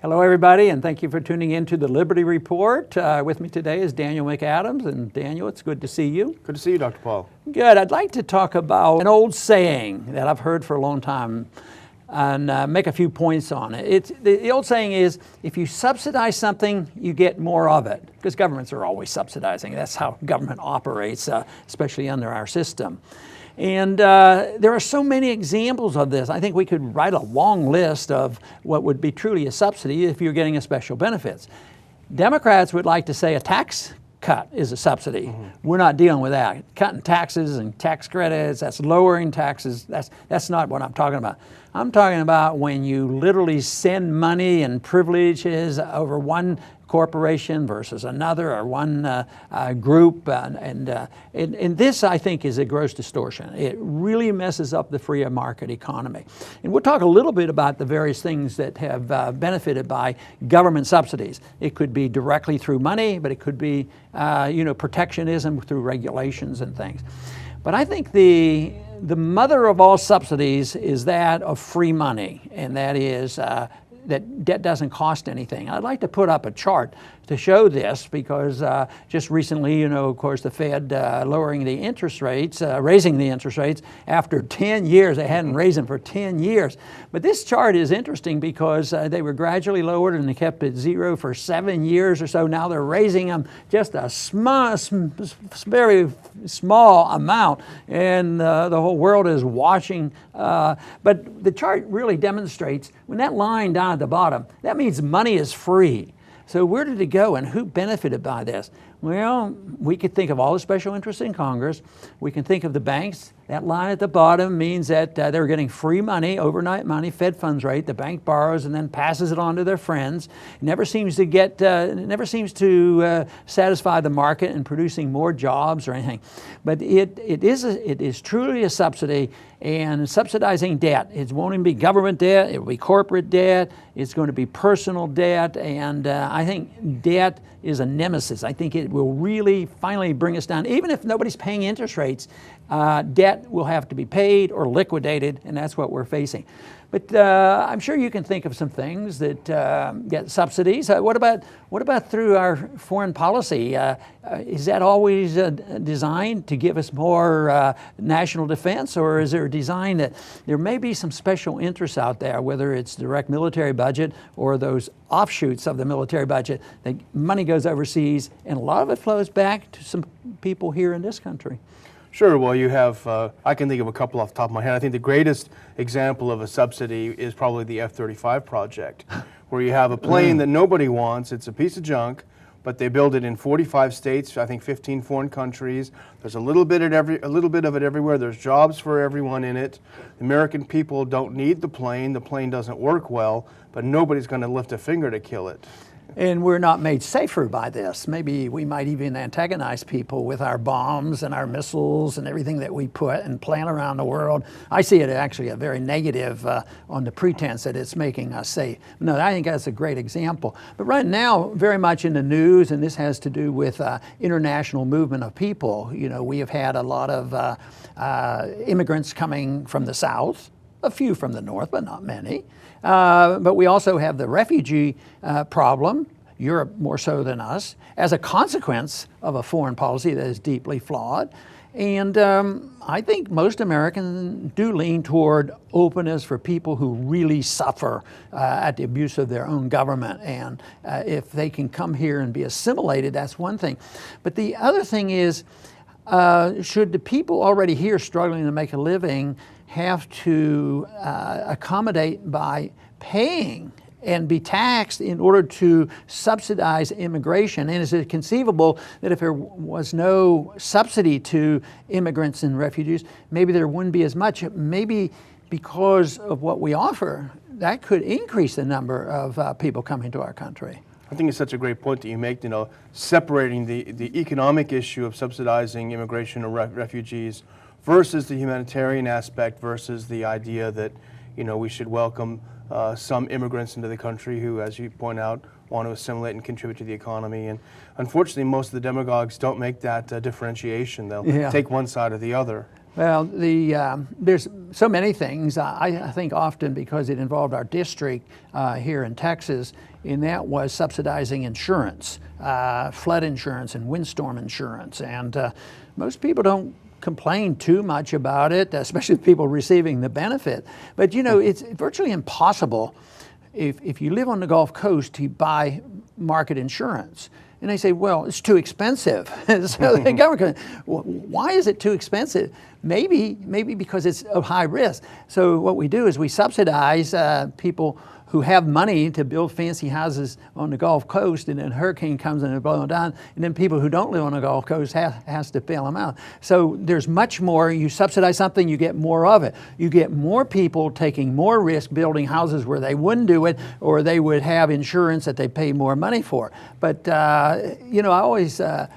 Hello, everybody, and thank you for tuning in to the Liberty Report. With me today is Daniel McAdams, and Daniel, it's good to see you. Good to see you, Dr. Paul. Good. I'd like to talk about an old saying that I've heard for a long time and make a few points on it. The old saying is, if you subsidize something, you get more of it, because governments are always subsidizing. That's how government operates, especially under our system. And there are so many examples of this. I think we could write a long list of what would be truly a subsidy if you're getting a special benefits. Democrats would like to say a tax cut is a subsidy. Mm-hmm. We're not dealing with that. Cutting taxes and tax credits, that's lowering taxes. That's not what I'm talking about. I'm talking about when you literally send money and privileges over one corporation versus another, or one group, and this, I think, is a gross distortion. It really messes up the free market economy. And we'll talk a little bit about the various things that have benefited by government subsidies. It could be directly through money, but it could be protectionism through regulations and things. But I think the mother of all subsidies is that of free money, and that is that debt doesn't cost anything. I'd like to put up a chart to show this, because just recently, of course, the Fed lowering the interest rates, raising the interest rates after 10 years. They hadn't raised them for 10 years. But this chart is interesting because they were gradually lowered and they kept it zero for 7 years or so. Now they're raising them just a very small amount, and the whole world is watching. But the chart really demonstrates, when that line down at the bottom, that means money is free. So where did it go and who benefited by this? Well, we could think of all the special interests in Congress. We can think of the banks. That line at the bottom means that they're getting free money, overnight money, Fed funds rate. The bank borrows and then passes it on to their friends. It never seems to satisfy the market in producing more jobs or anything. But it is truly a subsidy, and subsidizing debt. It won't even be government debt. It will be corporate debt. It's going to be personal debt, and I think debt is a nemesis. I think it will really finally bring us down. Even if nobody's paying interest rates, debt will have to be paid or liquidated, and that's what we're facing. But I'm sure you can think of some things that get subsidies. What about through our foreign policy? Is that always designed to give us more national defense, or is there a design that there may be some special interests out there, whether it's direct military budget or those offshoots of the military budget, that money goes overseas and a lot of it flows back to some people here in this country? Sure. Well, you have, I can think of a couple off the top of my head. I think the greatest example of a subsidy is probably the F-35 project, where you have a plane that nobody wants. It's a piece of junk, but they build it in 45 states, I think 15 foreign countries. There's a little bit of it everywhere. There's jobs for everyone in it. The American people don't need the plane. The plane doesn't work well, but nobody's going to lift a finger to kill it. And we're not made safer by this. Maybe we might even antagonize people with our bombs and our missiles and everything that we put and plant around the world. I see it actually a very negative on the pretense that it's making us safe. No, I think that's a great example. But right now, very much in the news, and this has to do with international movement of people. We have had a lot of immigrants coming from the South, a few from the North, but not many. But we also have the refugee problem, Europe more so than us, as a consequence of a foreign policy that is deeply flawed. And I think most Americans do lean toward openness for people who really suffer at the abuse of their own government. And if they can come here and be assimilated, that's one thing. But the other thing is, should the people already here struggling to make a living have to accommodate by paying and be taxed in order to subsidize immigration? And is it conceivable that if there was no subsidy to immigrants and refugees, maybe there wouldn't be as much? Maybe because of what we offer, that could increase the number of people coming to our country. I think it's such a great point that you make, separating the economic issue of subsidizing immigration or refugees versus the humanitarian aspect, versus the idea that, we should welcome some immigrants into the country who, as you point out, want to assimilate and contribute to the economy. And unfortunately, most of the demagogues don't make that differentiation. They'll take one side or the other. Well, there's so many things. I think often because it involved our district here in Texas, and that was subsidizing insurance, flood insurance and windstorm insurance. And most people don't complain too much about it, especially people receiving the benefit. But you know, it's virtually impossible if you live on the Gulf Coast to buy market insurance. And they say, well, it's too expensive. So the government, well, why is it too expensive? Maybe because it's of high risk. So what we do is we subsidize people who have money to build fancy houses on the Gulf Coast, and then a hurricane comes and they blow them down, and then people who don't live on the Gulf Coast has to bail them out. So there's much more. You subsidize something, you get more of it. You get more people taking more risk building houses where they wouldn't do it, or they would have insurance that they pay more money for. But you know, I always got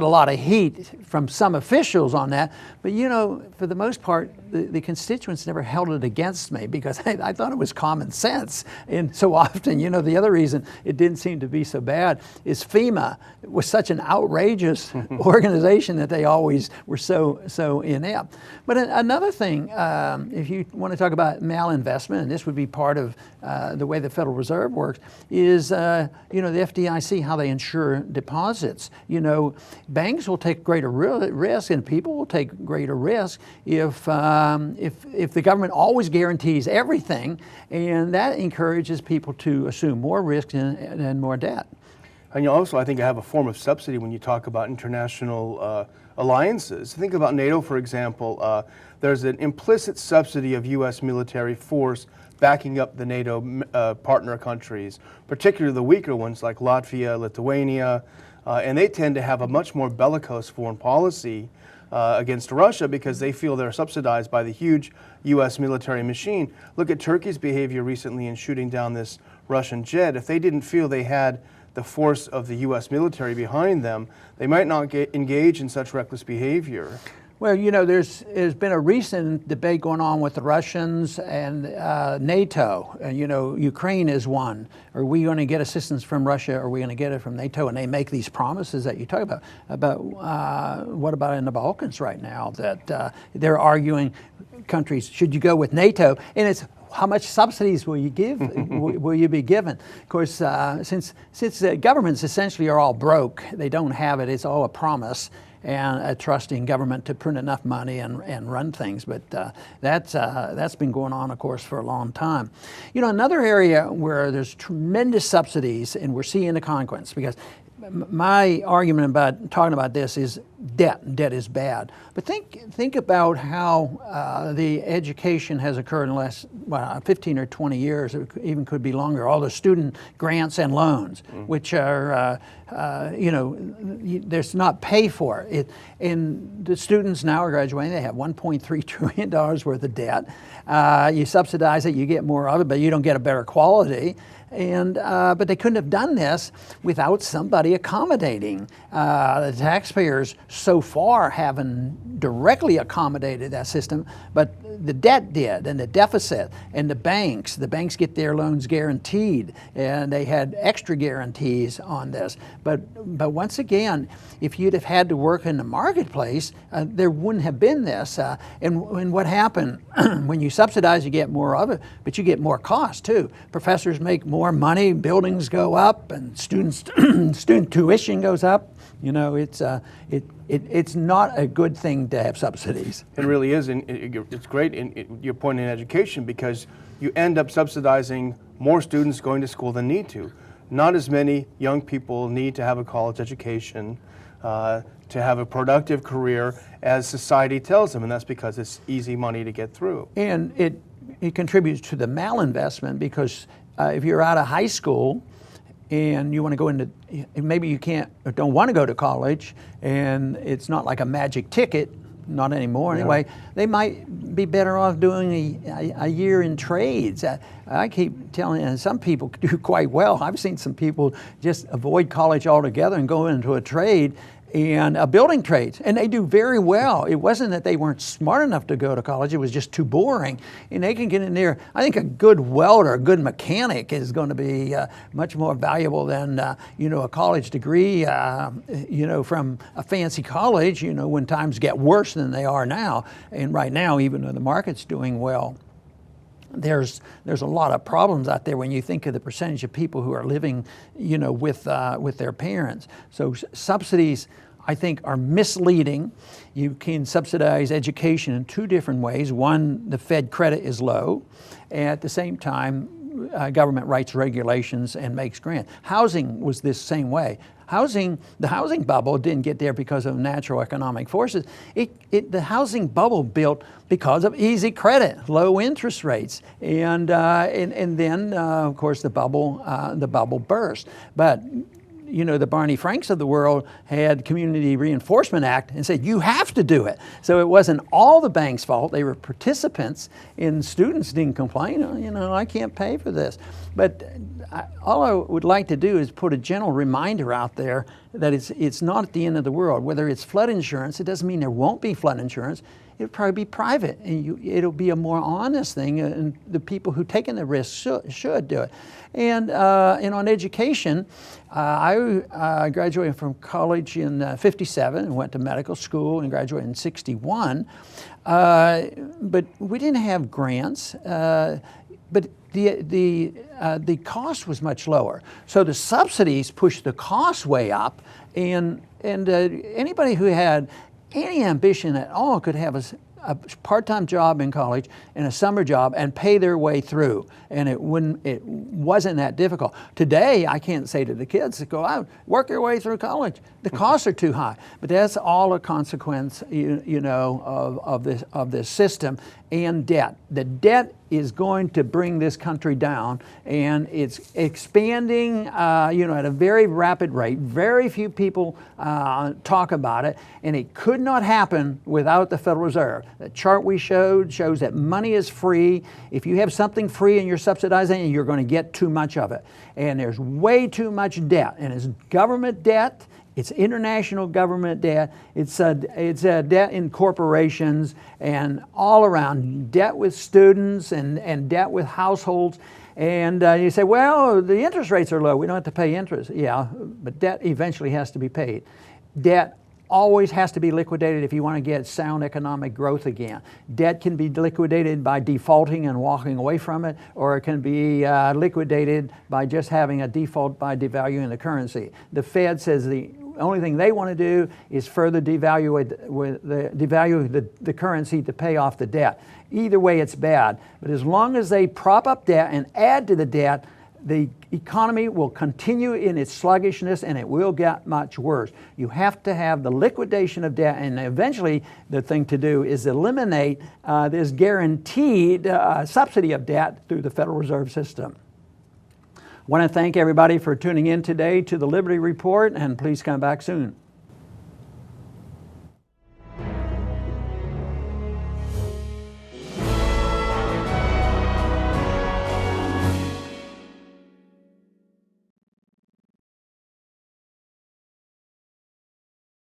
a lot of heat from some officials on that, but you know, for the most part, the constituents never held it against me because I thought it was common sense. And so often, you know, the other reason it didn't seem to be so bad is FEMA was such an outrageous organization that they always were so inept. But another thing, if you want to talk about malinvestment, and this would be part of the way the Federal Reserve works, is you know, the FDIC, how they insure deposits. You know, banks will take greater risk, and people will take greater risk if the government always guarantees everything, and that encourages people to assume more risk and more debt. And you also, I think, have a form of subsidy when you talk about international alliances. Think about NATO, for example. There's an implicit subsidy of U.S. military force backing up the NATO partner countries, particularly the weaker ones like Latvia, Lithuania, and they tend to have a much more bellicose foreign policy against Russia because they feel they're subsidized by the huge U.S. military machine. Look at Turkey's behavior recently in shooting down this Russian jet. If they didn't feel they had the force of the U.S. military behind them, they might not engage in such reckless behavior. Well, you know, there's been a recent debate going on with the Russians and NATO. You know, Ukraine is one. Are we going to get assistance from Russia? Or are we going to get it from NATO? And they make these promises that you talk about what about in the Balkans right now? That they're arguing countries, should you go with NATO? And it's how much subsidies will you give? will you be given? Of course, since governments essentially are all broke, they don't have it. It's all a promise and a trusting government to print enough money and run things. But that's been going on, of course, for a long time. You know, another area where there's tremendous subsidies, and we're seeing the consequence, because my argument about talking about this is debt. Debt is bad. But think about how the education has occurred in the last 15 or 20 years. It even could be longer. All the student grants and loans, which are, you know, there's not pay for it. And the students now are graduating. They have $1.3 trillion worth of debt. You subsidize it, you get more of it, but you don't get a better quality. And but they couldn't have done this without somebody accommodating. The taxpayers so far haven't directly accommodated that system, but the debt did, and the deficit, and the banks get their loans guaranteed, and they had extra guarantees on this. But once again, if you'd have had to work in the marketplace, there wouldn't have been this. And what happened when you subsidize, you get more of it, but you get more cost too. Professors make more money, buildings go up, and student tuition goes up. You know, it's not a good thing to have subsidies. It really is, and it's great in your point in education, because you end up subsidizing more students going to school than need to. Not as many young people need to have a college education to have a productive career as society tells them, and that's because it's easy money to get through. And it contributes to the malinvestment, because if you're out of high school and you want to go into, maybe you can't or don't want to go to college, and it's not like a magic ticket, not anymore anyway, they might be better off doing a year in trades. I keep telling you, and some people do quite well. I've seen some people just avoid college altogether and go into a trade, and building trades, and they do very well. It wasn't that they weren't smart enough to go to college, it was just too boring, and they can get in there. I think a good welder, a good mechanic is going to be much more valuable than a college degree from a fancy college, when times get worse than they are now. And right now, even though the market's doing well, there's a lot of problems out there when you think of the percentage of people who are living, with their parents. So subsidies, I think, are misleading. You can subsidize education in two different ways. One, the Fed credit is low, and at the same time, government writes regulations and makes grants. Housing was this same way. The housing bubble didn't get there because of natural economic forces. The housing bubble built because of easy credit, low interest rates, and then of course the bubble burst. But the Barney Franks of the world had Community Reinforcement Act and said, you have to do it. So it wasn't all the bank's fault. They were participants, and students didn't complain, I can't pay for this. But all I would like to do is put a gentle reminder out there that it's not at the end of the world. Whether it's flood insurance, it doesn't mean there won't be flood insurance. It'll probably be private, and it'll be a more honest thing, and the people who taken the risk should do it. And on education, I graduated from college in '57 and went to medical school and graduated in '61. But we didn't have grants. But the cost was much lower. So the subsidies pushed the cost way up, and anybody who had any ambition at all could have a part-time job in college and a summer job and pay their way through, and it wasn't that difficult. Today, I can't say to the kids, go out, work your way through college. The costs are too high, but that's all a consequence, of this system and debt. The debt is going to bring this country down, and it's expanding, at a very rapid rate. Very few people talk about it, and it could not happen without the Federal Reserve. The chart we showed shows that money is free. If you have something free and you're subsidizing it, you're going to get too much of it. And there's way too much debt, and it's government debt. It's international government debt. It's debt in corporations, and all around debt with students and debt with households. And you say, well, the interest rates are low. We don't have to pay interest. Yeah, but debt eventually has to be paid. Debt always has to be liquidated if you want to get sound economic growth again. Debt can be liquidated by defaulting and walking away from it, or it can be liquidated by just having a default by devaluing the currency. The Fed says the only thing they want to do is further devalue the currency to pay off the debt. Either way, it's bad. But as long as they prop up debt and add to the debt, the economy will continue in its sluggishness, and it will get much worse. You have to have the liquidation of debt, and eventually the thing to do is eliminate this guaranteed subsidy of debt through the Federal Reserve System. I want to thank everybody for tuning in today to the Liberty Report, and please come back soon.